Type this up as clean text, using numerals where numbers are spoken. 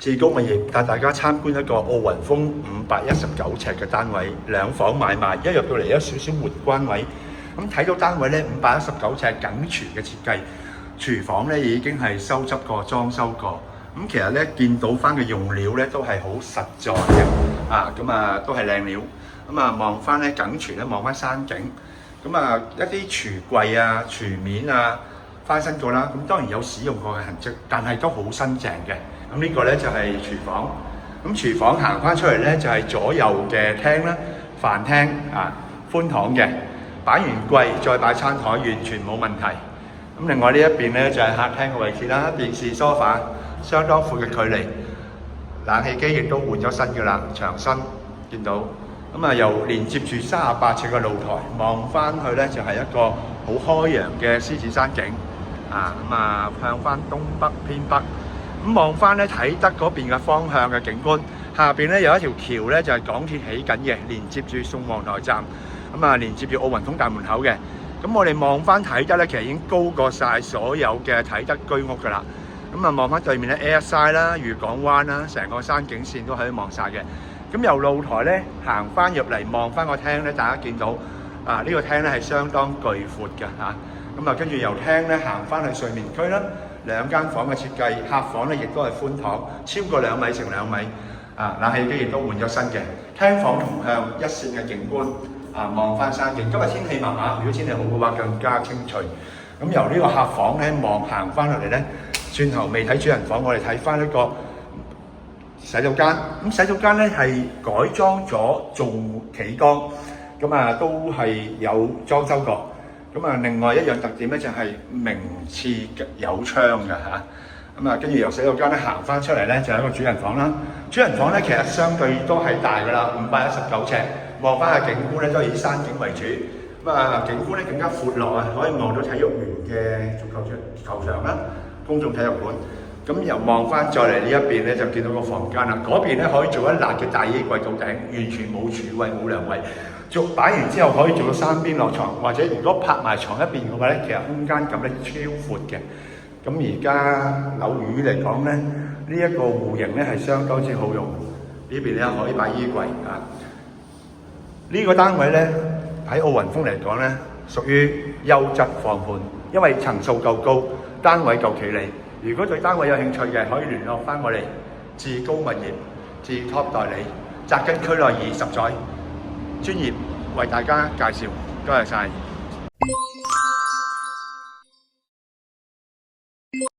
志高物業帶大家參觀一個奧雲峰519尺嘅單位，兩房買賣，一入到嚟有少少門關位，咁睇到單位咧519尺緊全嘅設計，廚房咧已經係修葺過、裝修過，咁其實咧見到翻嘅用料咧都係好實在嘅，咁都係靚料，咁望翻咧緊全咧望翻山景，咁一啲櫥櫃啊、廚面啊翻新過啦，咁當然有使用過嘅痕跡，但係都好新淨嘅。咁呢個咧就係廚房，咁廚房行翻出嚟咧就係左右嘅廳啦，飯廳寬敞嘅，擺完櫃再擺餐台完全冇問題。咁另外呢一邊咧就係客廳嘅位置啦，電視、梳化相當闊嘅距離，冷氣機亦都換咗新嘅啦，牆身見到。咁由連接住38尺嘅露台望翻去咧就係一個好開揚嘅獅子山景，向翻東北偏北。咁望翻咧啟德嗰邊嘅方向嘅景觀，下邊咧有一條橋咧就係港鐵起緊嘅，連接住宋皇臺站，連接住奧雲峰大門口嘅。咁我哋望翻啟德咧，其實已經高過晒所有嘅啟德居屋噶啦。望翻對面咧 Airside 啦、漁港灣啦，成個山景線都可以望晒嘅。咁由露台咧行翻入嚟望翻個廳咧，大家見到呢個廳咧係相當巨闊嘅嚇。跟住由廳咧行翻去睡眠區啦。兩間房嘅設計，客房咧亦都係寬敞，超過2米乘2米，冷氣機亦都換咗新嘅。廳房同向一線嘅景觀，望翻山景。今日天氣麻麻，如果天氣好嘅話更加清脆。咁由呢個客房咧行翻落嚟咧，轉頭未睇主人房，我哋睇翻一個洗手間。咁洗手間咧係改裝咗做企缸，都係有裝修過。另外一樣特點咧就係明廁有窗嘅嚇，跟住由洗手間咧行翻出嚟咧就係一個主人房啦。主人房咧其實相對都係大㗎啦，519尺，望翻嘅景觀咧都係以山景為主。景觀咧更加闊落可以望到體育園嘅足球場啦，公眾體育館。咁又望翻再嚟呢一邊咧就見到個房間啦，嗰邊咧可以做一辣嘅大衣櫃到頂，完全冇柱位冇梁位。擺完之後可以做到三邊落床，或者如果拍埋床一邊嘅話咧，其實空間感咧超闊嘅。咁而家樓宇嚟講咧，呢一個戶型咧係相當之好用。呢邊咧可以擺衣櫃呢個單位咧喺奧雲峰嚟講咧，屬於優質放盤，因為層數夠高，單位夠企理。如果對單位有興趣嘅，可以聯絡翻我哋志高物業至 Top 代理，紮根區內20載。專業為大家介紹，多謝晒。